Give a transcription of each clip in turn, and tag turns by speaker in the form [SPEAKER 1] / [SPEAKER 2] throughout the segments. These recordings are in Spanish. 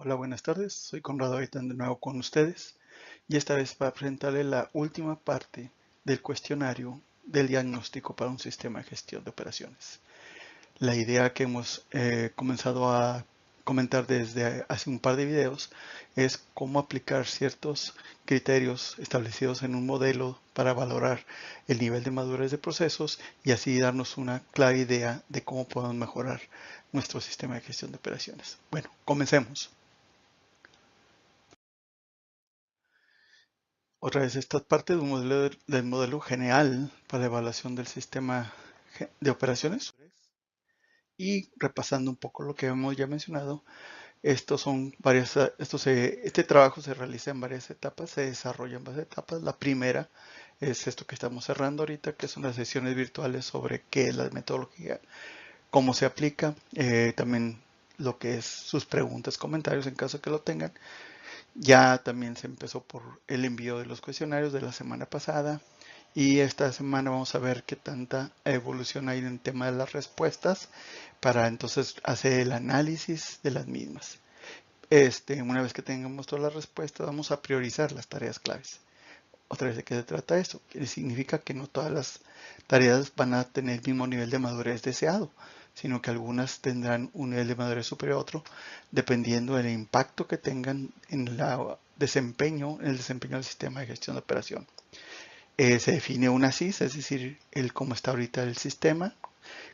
[SPEAKER 1] Hola, buenas tardes. Soy Conrado Gaitán de nuevo con ustedes y esta vez para presentarle la última parte del cuestionario del diagnóstico para un sistema de gestión de operaciones. La idea que hemos comenzado a comentar desde hace un par de videos es cómo aplicar ciertos criterios establecidos en un modelo para valorar el nivel de madurez de procesos y así darnos una clara idea de cómo podemos mejorar nuestro sistema de gestión de operaciones. Bueno, comencemos. Otra vez, esta parte de un modelo, del modelo general para la evaluación del sistema de operaciones. Y repasando un poco lo que hemos ya mencionado, este trabajo se realiza en varias etapas, se desarrolla en varias etapas. La primera es esto que estamos cerrando ahorita, que son las sesiones virtuales sobre qué es la metodología, cómo se aplica, también lo que es sus preguntas, comentarios en caso que lo tengan. Ya también se empezó por el envío de los cuestionarios de la semana pasada y esta semana vamos a ver qué tanta evolución hay en el tema de las respuestas para entonces hacer el análisis de las mismas. Una vez que tengamos todas las respuestas, vamos a priorizar las tareas claves. Otra vez, ¿de qué se trata esto? Que significa que no todas las tareas van a tener el mismo nivel de madurez deseado, sino que algunas tendrán un nivel de madurez superior a otro, dependiendo del impacto que tengan en el desempeño del sistema de gestión de operación. Se define una CIS, es decir, el cómo está ahorita el sistema,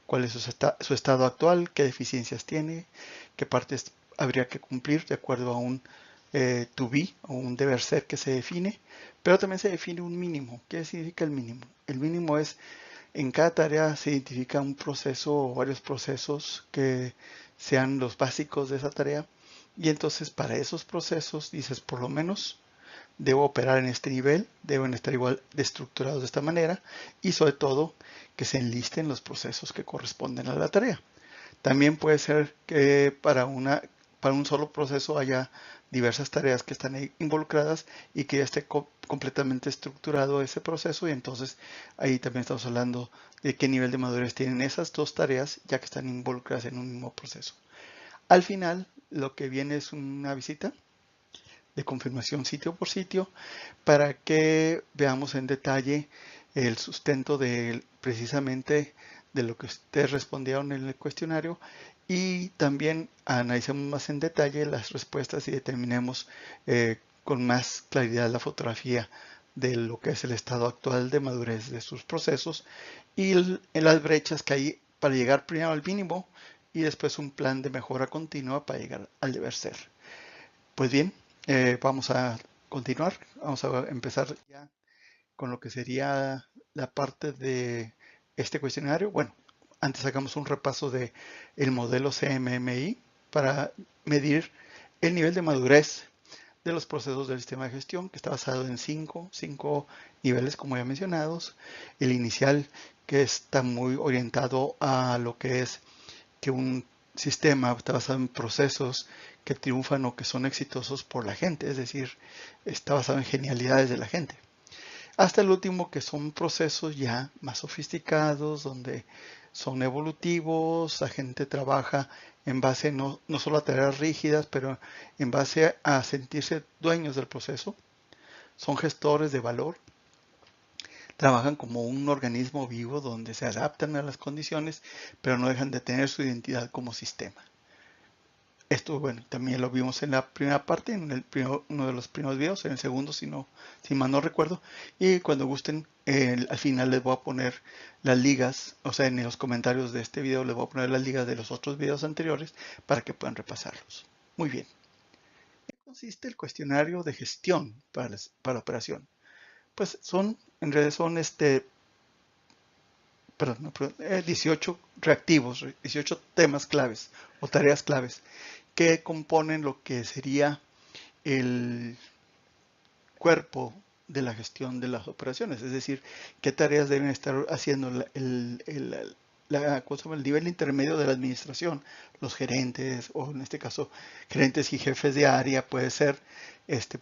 [SPEAKER 1] cuál es su estado actual, qué deficiencias tiene, qué partes habría que cumplir de acuerdo a un to be o un deber ser que se define, pero también se define un mínimo. ¿Qué significa el mínimo? El mínimo es, en cada tarea se identifica un proceso o varios procesos que sean los básicos de esa tarea y entonces para esos procesos dices por lo menos debo operar en este nivel, deben estar igual de estructurados de esta manera y sobre todo que se enlisten los procesos que corresponden a la tarea. También puede ser que para un solo proceso haya diversas tareas que están ahí involucradas y que ya esté completamente estructurado ese proceso y entonces ahí también estamos hablando de qué nivel de madurez tienen esas dos tareas ya que están involucradas en un mismo proceso. Al final, lo que viene es una visita de confirmación sitio por sitio para que veamos en detalle el sustento de precisamente de lo que ustedes respondieron en el cuestionario y también analicemos más en detalle las respuestas y determinemos con más claridad la fotografía de lo que es el estado actual de madurez de sus procesos y en las brechas que hay para llegar primero al mínimo y después un plan de mejora continua para llegar al deber ser. Pues bien, vamos a continuar. Vamos a empezar ya con lo que sería la parte de este cuestionario. Bueno, antes hagamos un repaso de el modelo CMMI para medir el nivel de madurez de los procesos del sistema de gestión, que está basado en cinco niveles, como ya mencionados. El inicial, que está muy orientado a lo que es que un sistema está basado en procesos que triunfan o que son exitosos por la gente, es decir, está basado en genialidades de la gente. Hasta el último, que son procesos ya más sofisticados, donde son evolutivos, la gente trabaja en base no solo a tareas rígidas, pero en base a sentirse dueños del proceso, son gestores de valor, trabajan como un organismo vivo donde se adaptan a las condiciones, pero no dejan de tener su identidad como sistema. Esto, bueno, también lo vimos en la primera parte, uno de los primeros videos, en el segundo, si mal no recuerdo. Y cuando gusten, al final les voy a poner las ligas, o sea, en los comentarios de este video les voy a poner las ligas de los otros videos anteriores para que puedan repasarlos. Muy bien. ¿En qué consiste el cuestionario de gestión para la operación? Pues en realidad son 18 reactivos, 18 temas claves o tareas claves que componen lo que sería el cuerpo de la gestión de las operaciones, es decir, qué tareas deben estar haciendo el nivel intermedio de la administración, los gerentes o en este caso gerentes y jefes de área puede ser,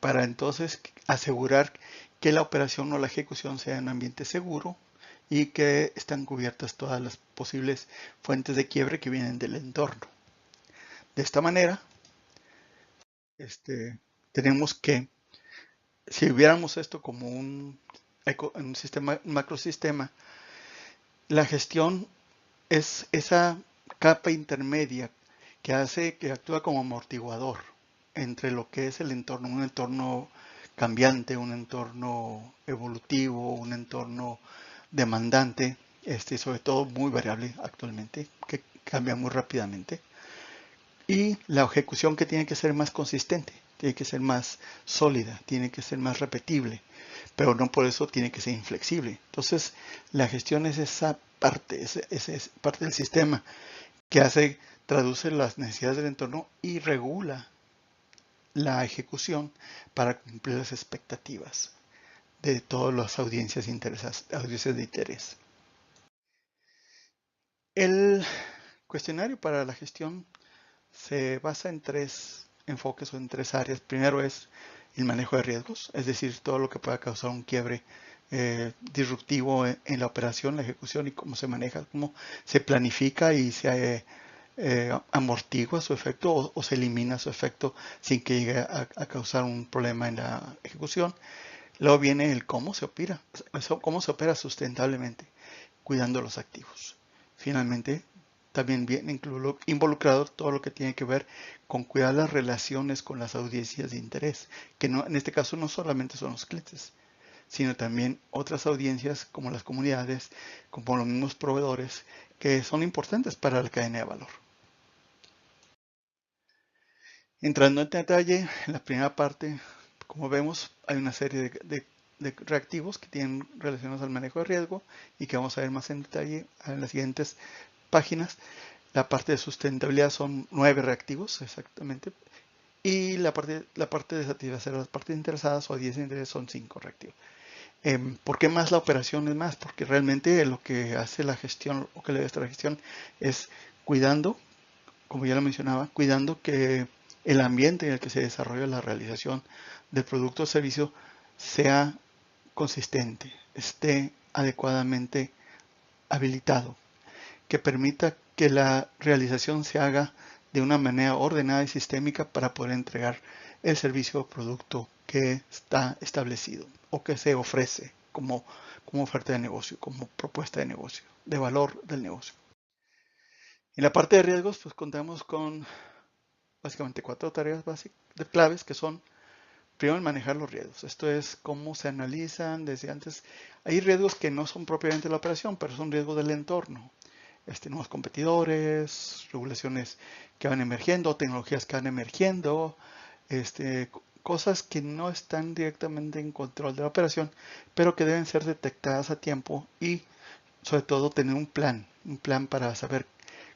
[SPEAKER 1] para entonces asegurar que la operación o la ejecución sea en un ambiente seguro y que están cubiertas todas las posibles fuentes de quiebre que vienen del entorno. De esta manera, tenemos que, si viéramos esto como un sistema, un macrosistema, la gestión es esa capa intermedia que actúa como amortiguador entre lo que es el entorno, un entorno cambiante, un entorno evolutivo, un entorno demandante, sobre todo muy variable actualmente, que cambia muy rápidamente, y la ejecución que tiene que ser más consistente, tiene que ser más sólida, tiene que ser más repetible, pero no por eso tiene que ser inflexible. Entonces, la gestión es esa parte, es parte del sistema que traduce las necesidades del entorno y regula la ejecución para cumplir las expectativas de todas las audiencias audiencias de interés. El cuestionario para la gestión se basa en tres enfoques o en tres áreas. Primero es el manejo de riesgos, es decir, todo lo que pueda causar un quiebre disruptivo en la operación, la ejecución y cómo se maneja, cómo se planifica y se amortigua su efecto o se elimina su efecto sin que llegue a causar un problema en la ejecución. Luego viene el cómo se opera, cómo se opera sustentablemente, cuidando los activos. Finalmente, también viene involucrado todo lo que tiene que ver con cuidar las relaciones con las audiencias de interés, que no, en este caso no solamente son los clientes, sino también otras audiencias como las comunidades, como los mismos proveedores, que son importantes para la cadena de valor. Entrando en detalle, en la primera parte, como vemos, hay una serie de reactivos que tienen relacionados al manejo de riesgo y que vamos a ver más en detalle en las siguientes páginas. La parte de sustentabilidad son 9 reactivos exactamente y la parte de satisfacer a las partes interesadas o 10 de interés son 5 reactivos. ¿Por qué más la operación es más? Porque realmente lo que hace la gestión o que le debe estar la gestión es cuidando, como ya lo mencionaba, cuidando que el ambiente en el que se desarrolla la realización del producto o servicio sea consistente, esté adecuadamente habilitado, que permita que la realización se haga de una manera ordenada y sistémica para poder entregar el servicio o producto que está establecido o que se ofrece como oferta de negocio, como propuesta de negocio, de valor del negocio. En la parte de riesgos, pues contamos con básicamente 4 tareas básicas, claves, que son, primero, manejar los riesgos. Esto es cómo se analizan desde antes. Hay riesgos que no son propiamente la operación, pero son riesgos del entorno. Nuevos competidores, regulaciones que van emergiendo, tecnologías que van emergiendo, cosas que no están directamente en control de la operación, pero que deben ser detectadas a tiempo y sobre todo tener un plan para saber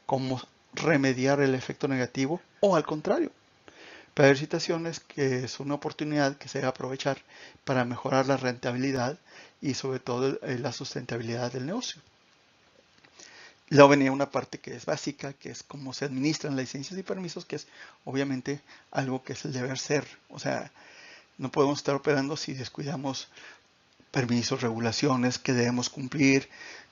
[SPEAKER 1] cómo remediar el efecto negativo o al contrario, para haber situaciones que es una oportunidad que se debe aprovechar para mejorar la rentabilidad y sobre todo la sustentabilidad del negocio. Luego venía una parte que es básica, que es cómo se administran licencias y permisos, que es obviamente algo que es el deber ser. O sea, no podemos estar operando si descuidamos permisos, regulaciones que debemos cumplir,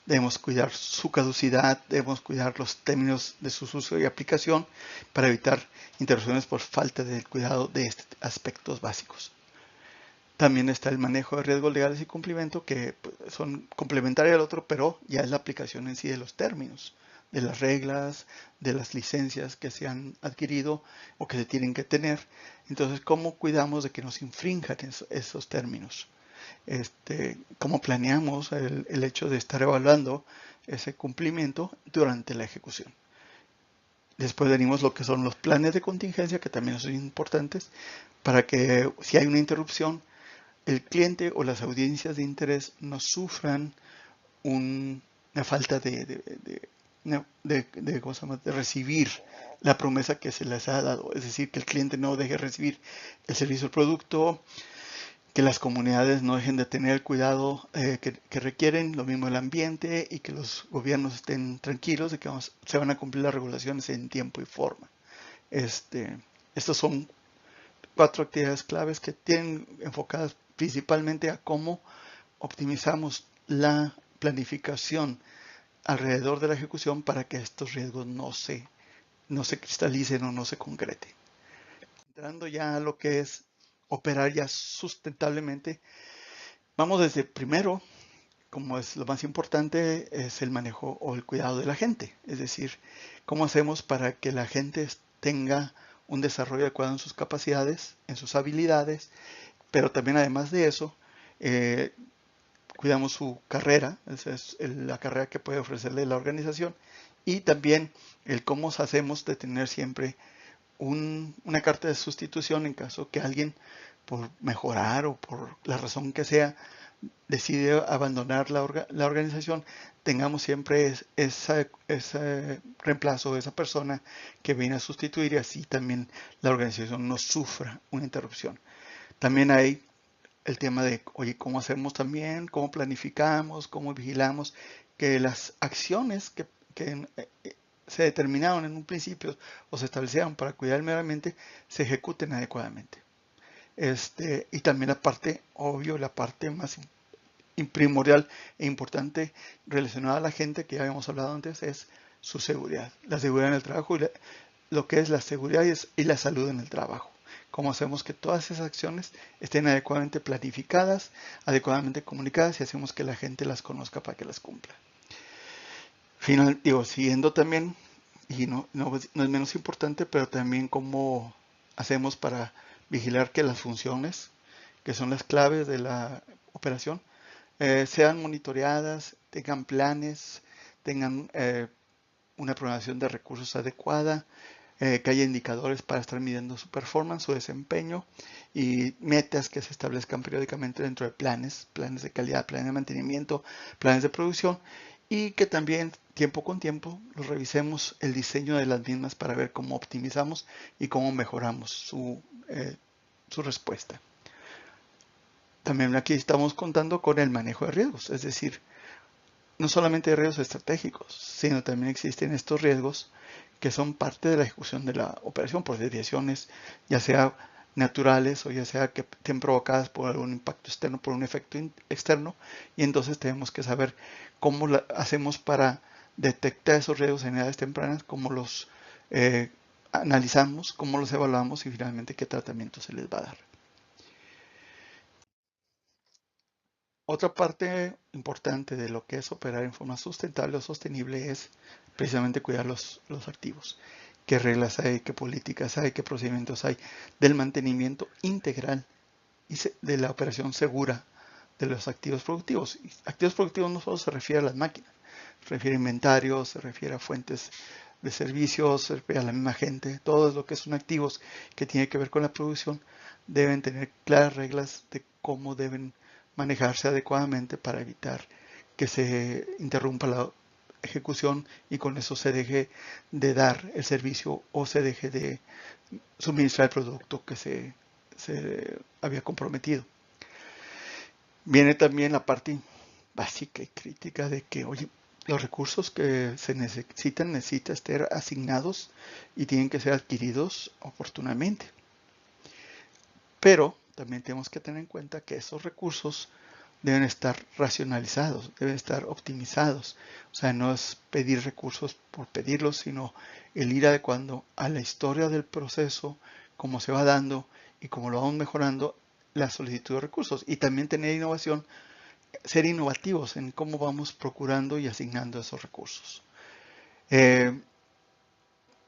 [SPEAKER 1] debemos cuidar su caducidad, debemos cuidar los términos de su uso y aplicación para evitar interrupciones por falta de cuidado de estos aspectos básicos. También está el manejo de riesgos legales y cumplimiento, que son complementarios al otro, pero ya es la aplicación en sí de los términos, de las reglas, de las licencias que se han adquirido o que se tienen que tener. Entonces, ¿cómo cuidamos de que no se infrinjan esos términos? ¿Cómo planeamos el hecho de estar evaluando ese cumplimiento durante la ejecución? Después venimos lo que son los planes de contingencia, que también son importantes, para que si hay una interrupción, el cliente o las audiencias de interés no sufran una falta de recibir la promesa que se les ha dado. Es decir, que el cliente no deje de recibir el servicio o producto, que las comunidades no dejen de tener el cuidado que requieren, lo mismo el ambiente, y que los gobiernos estén tranquilos de que se van a cumplir las regulaciones en tiempo y forma. Estos son 4 actividades claves que tienen enfocadas principalmente a cómo optimizamos la planificación alrededor de la ejecución para que estos riesgos no se cristalicen o no se concreten. entrando ya a lo que es operar ya sustentablemente, vamos desde primero, como es lo más importante, es el manejo o el cuidado de la gente. Es decir, cómo hacemos para que la gente tenga un desarrollo adecuado en sus capacidades, en sus habilidades, pero también además de eso, cuidamos su carrera, esa es la carrera que puede ofrecerle la organización, y también el cómo hacemos de tener siempre una carta de sustitución en caso que alguien, por mejorar o por la razón que sea, decide abandonar la organización, tengamos siempre ese reemplazo, esa persona que viene a sustituir, y así también la organización no sufra una interrupción. También hay el tema de, oye, ¿cómo hacemos también? ¿Cómo planificamos? ¿Cómo vigilamos que las acciones que se determinaron en un principio o se establecieron para cuidar el medio ambiente se ejecuten adecuadamente? Y también la parte, obvio, la parte más primordial e importante relacionada a la gente, que ya habíamos hablado antes, es su seguridad. La seguridad en el trabajo y lo que es la seguridad y la salud en el trabajo. Cómo hacemos que todas esas acciones estén adecuadamente planificadas, adecuadamente comunicadas, y hacemos que la gente las conozca para que las cumpla. Siguiendo también, y no es menos importante, pero también cómo hacemos para vigilar que las funciones, que son las claves de la operación, sean monitoreadas, tengan planes, tengan una programación de recursos adecuada, que haya indicadores para estar midiendo su performance, su desempeño, y metas que se establezcan periódicamente dentro de planes de calidad, planes de mantenimiento, planes de producción, y que también tiempo con tiempo los revisemos el diseño de las mismas para ver cómo optimizamos y cómo mejoramos su respuesta. También aquí estamos contando con el manejo de riesgos, es decir, no solamente riesgos estratégicos, sino también existen estos riesgos que son parte de la ejecución de la operación por desviaciones, ya sea naturales o ya sea que estén provocadas por algún impacto externo, por un efecto externo, y entonces tenemos que saber cómo hacemos para detectar esos riesgos en edades tempranas, cómo los analizamos, cómo los evaluamos y finalmente qué tratamiento se les va a dar. Otra parte importante de lo que es operar en forma sustentable o sostenible es precisamente cuidar los activos. ¿Qué reglas hay? ¿Qué políticas hay? ¿Qué procedimientos hay? Del mantenimiento integral y de la operación segura de los activos productivos. Y activos productivos no solo se refiere a las máquinas, se refiere a inventario, se refiere a fuentes de servicios, se refiere a la misma gente. Todo lo que son activos que tiene que ver con la producción deben tener claras reglas de cómo deben manejarse adecuadamente para evitar que se interrumpa la ejecución y con eso se deje de dar el servicio o se deje de suministrar el producto que se había comprometido. Viene también la parte básica y crítica de que, oye, los recursos que se necesitan estar asignados y tienen que ser adquiridos oportunamente. Pero también tenemos que tener en cuenta que esos recursos deben estar racionalizados, deben estar optimizados. O sea, no es pedir recursos por pedirlos, sino el ir adecuando a la historia del proceso, cómo se va dando y cómo lo vamos mejorando la solicitud de recursos. Y también tener innovación, ser innovativos en cómo vamos procurando y asignando esos recursos.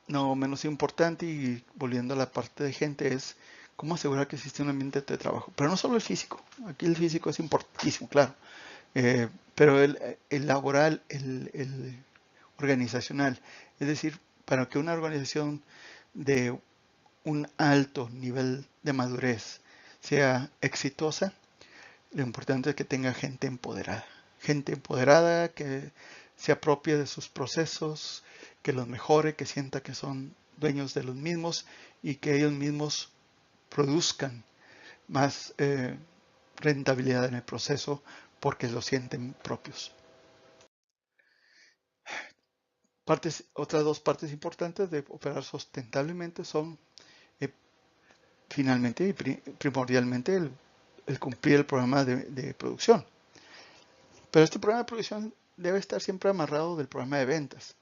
[SPEAKER 1] No menos importante, y volviendo a la parte de gente, es cómo asegurar que existe un ambiente de trabajo. Pero no solo el físico, aquí el físico es importantísimo, claro, pero el laboral, el organizacional. Es decir, para que una organización de un alto nivel de madurez sea exitosa, lo importante es que tenga gente empoderada que se apropie de sus procesos, que los mejore, que sienta que son dueños de los mismos y que ellos mismos produzcan más rentabilidad en el proceso porque lo sienten propios. Otras dos partes importantes de operar sustentablemente son finalmente y primordialmente el cumplir el programa de producción. Pero este programa de producción debe estar siempre amarrado del programa de ventas.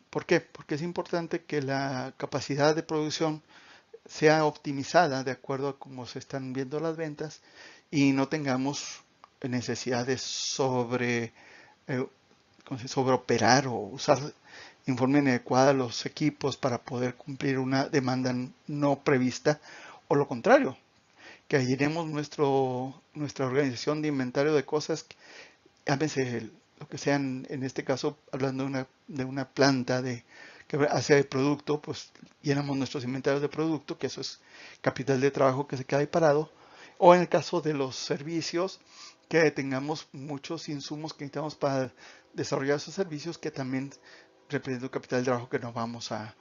[SPEAKER 1] ¿Por qué? Porque es importante que la capacidad de producción sea optimizada de acuerdo a cómo se están viendo las ventas y no tengamos necesidad de sobreoperar o usar en forma inadecuada los equipos para poder cumplir una demanda no prevista, o lo contrario, que llenemos nuestra organización de inventario de cosas, llámese lo que sean, en este caso hablando de una planta que hace de producto, pues llenamos nuestros inventarios de producto, que eso es capital de trabajo que se queda ahí parado, o en el caso de los servicios, que tengamos muchos insumos que necesitamos para desarrollar esos servicios, que también representa un capital de trabajo que nos vamos a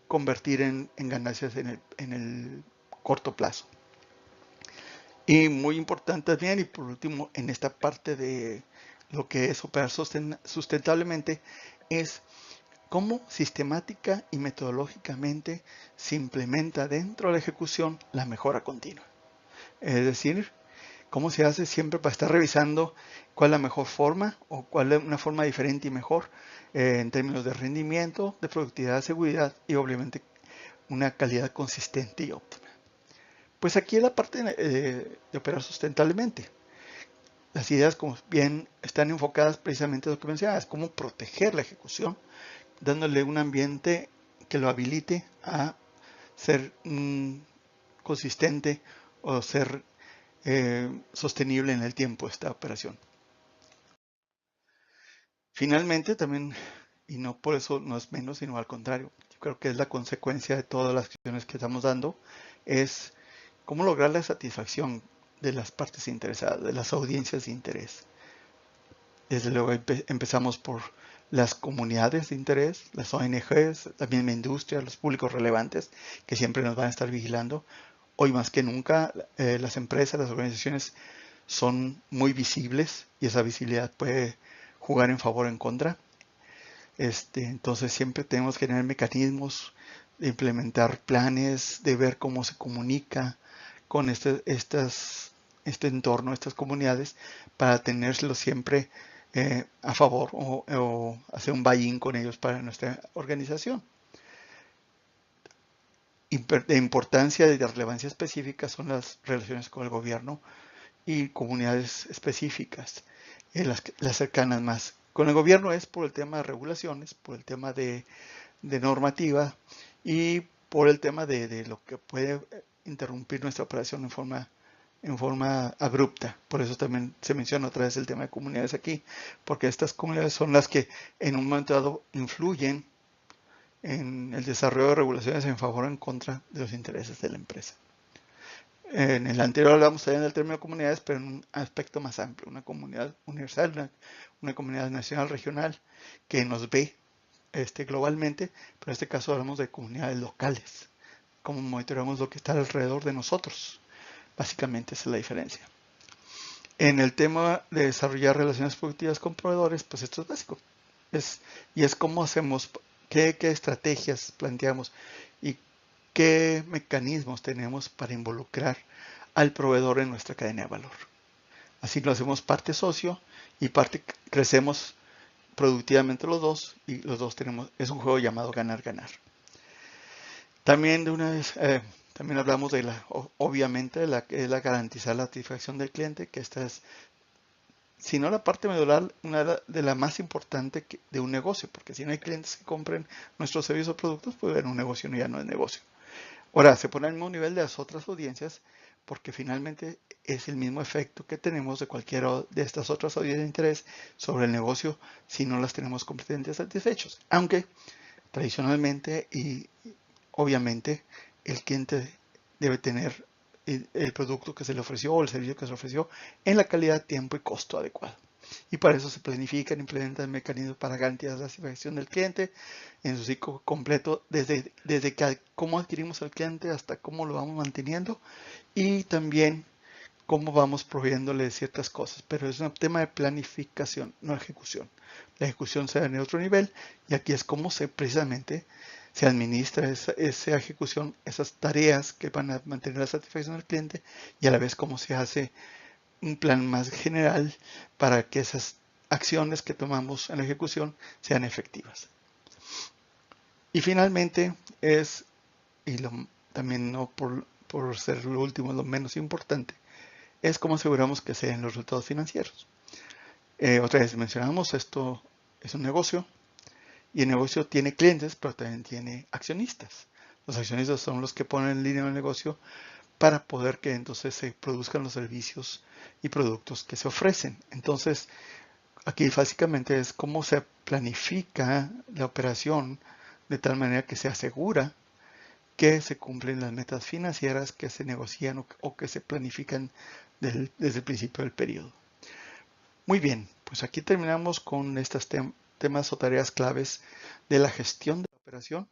[SPEAKER 1] convertir en ganancias en el corto plazo. Y muy importante también, y por último, en esta parte de lo que es operar sustentablemente, es cómo sistemática y metodológicamente se implementa dentro de la ejecución la mejora continua. Es decir, cómo se hace siempre para estar revisando cuál es la mejor forma o cuál es una forma diferente y mejor en términos de rendimiento, de productividad, seguridad y obviamente una calidad consistente y óptima. Pues aquí es la parte de operar sustentablemente. Las ideas, como bien están enfocadas precisamente en lo que mencionaba, cómo proteger la ejecución, dándole un ambiente que lo habilite a ser consistente o ser sostenible en el tiempo esta operación. Finalmente, también, y no por eso no es menos, sino al contrario, yo creo que es la consecuencia de todas las acciones que estamos dando, es cómo lograr la satisfacción de las partes interesadas, de las audiencias de interés. Desde luego empezamos por las comunidades de interés, las ONGs, también la industria, los públicos relevantes que siempre nos van a estar vigilando. Hoy más que nunca las empresas, las organizaciones son muy visibles y esa visibilidad puede jugar en favor o en contra. Entonces siempre tenemos que tener mecanismos de implementar planes, de ver cómo se comunica con este entorno, estas comunidades, para tenerlo siempre a favor o hacer un buy-in con ellos para nuestra organización. De importancia y de relevancia específica son las relaciones con el gobierno y comunidades específicas, las cercanas más. Con el gobierno es por el tema de regulaciones, por el tema de normativa y por el tema de lo que puede interrumpir nuestra operación en forma abrupta. Por eso también se menciona otra vez el tema de comunidades aquí, porque estas comunidades son las que en un momento dado influyen en el desarrollo de regulaciones en favor o en contra de los intereses de la empresa. En el anterior hablamos también del término comunidades, pero en un aspecto más amplio, una comunidad universal, una comunidad nacional, regional, que nos ve globalmente, pero en este caso hablamos de comunidades locales, cómo monitoreamos lo que está alrededor de nosotros. Básicamente esa es la diferencia. En el tema de desarrollar relaciones productivas con proveedores, pues esto es básico. Y es cómo hacemos, qué estrategias planteamos y qué mecanismos tenemos para involucrar al proveedor en nuestra cadena de valor. Así lo hacemos parte socio y parte crecemos productivamente los dos, y los dos es un juego llamado ganar-ganar. También de una vez, también hablamos de obviamente, de la garantizar la satisfacción del cliente, que esta es, si no la parte medular, una de las más importantes de un negocio, porque si no hay clientes que compren nuestros servicios o productos, pues un negocio ya no es negocio. Ahora, se pone al mismo nivel de las otras audiencias, porque finalmente es el mismo efecto que tenemos de cualquiera de estas otras audiencias de interés sobre el negocio si no las tenemos completamente satisfechos. Aunque tradicionalmente y obviamente el cliente debe tener el producto que se le ofreció o el servicio que se le ofreció en la calidad, tiempo y costo adecuado. Y para eso se planifican, implementan mecanismos para garantizar la satisfacción del cliente en su ciclo completo, desde cómo adquirimos al cliente hasta cómo lo vamos manteniendo y también cómo vamos proveyéndole ciertas cosas. Pero es un tema de planificación, no ejecución. La ejecución se da en otro nivel y aquí es cómo precisamente se administra esa ejecución, esas tareas que van a mantener la satisfacción del cliente y a la vez cómo se hace un plan más general para que esas acciones que tomamos en la ejecución sean efectivas. Y finalmente y lo también no por ser lo último, lo menos importante, es cómo aseguramos que se den los resultados financieros. Otra vez mencionamos, esto es un negocio y el negocio tiene clientes, pero también tiene accionistas. Los accionistas son los que ponen el dinero en el negocio para poder que entonces se produzcan los servicios y productos que se ofrecen. Entonces, aquí básicamente es cómo se planifica la operación de tal manera que se asegura que se cumplen las metas financieras que se negocian o que se planifican desde el principio del periodo. Muy bien, pues aquí terminamos con estos temas o tareas claves de la gestión de la operación.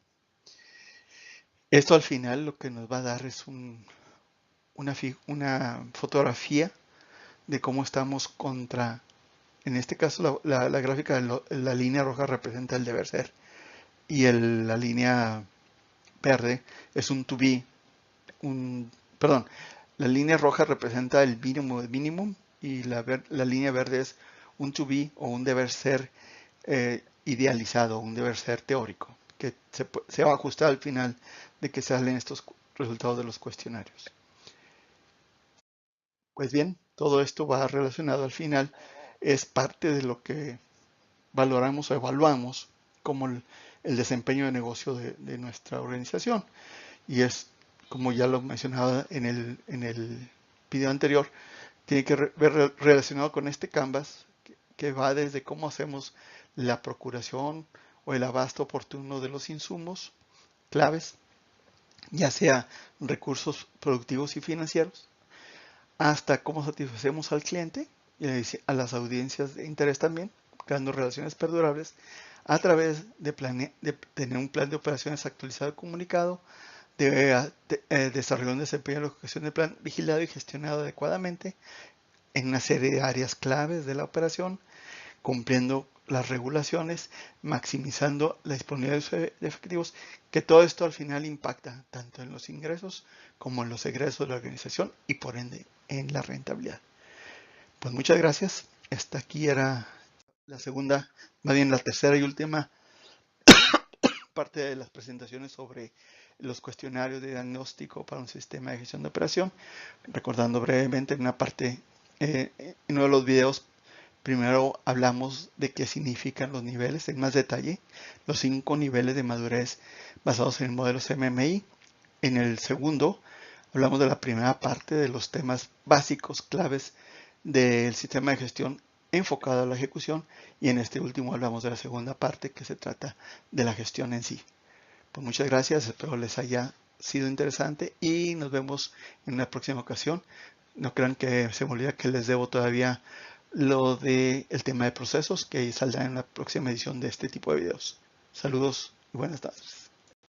[SPEAKER 1] Esto al final lo que nos va a dar es una fotografía de cómo estamos contra, en este caso la gráfica, la línea roja representa el deber ser y la línea verde es un to be, perdón, la línea roja representa el mínimo de mínimo y la línea verde es un to be o un deber ser idealizado, un deber ser teórico, que se va a ajustar al final de que salen estos resultados de los cuestionarios. Pues bien, todo esto va relacionado al final, es parte de lo que valoramos o evaluamos como el desempeño de negocio de nuestra organización. Y es, como ya lo mencionaba en el video anterior, tiene que ver relacionado con este Canvas, que va desde cómo hacemos la procuración o el abasto oportuno de los insumos claves, ya sea recursos productivos y financieros, hasta cómo satisfacemos al cliente y a las audiencias de interés también, creando relaciones perdurables a través de tener un plan de operaciones actualizado y comunicado, de desarrollar un desempeño de la ejecución del plan vigilado y gestionado adecuadamente en una serie de áreas claves de la operación, cumpliendo las regulaciones, maximizando la disponibilidad de efectivos, que todo esto al final impacta tanto en los ingresos como en los egresos de la organización y por ende en la rentabilidad. Pues muchas gracias. Esta aquí era la segunda, más bien la tercera y última parte de las presentaciones sobre los cuestionarios de diagnóstico para un sistema de gestión de operación. Recordando brevemente en una parte, en uno de los videos, primero hablamos de qué significan los niveles en más detalle, los 5 niveles de madurez basados en el modelo CMMI. En el segundo, hablamos de la primera parte de los temas básicos, claves del sistema de gestión enfocado a la ejecución, y en este último hablamos de la segunda parte que se trata de la gestión en sí. Pues muchas gracias, espero les haya sido interesante y nos vemos en una próxima ocasión. No crean que se me olvida que les debo todavía lo del tema de procesos que saldrá en la próxima edición de este tipo de videos. Saludos y buenas tardes.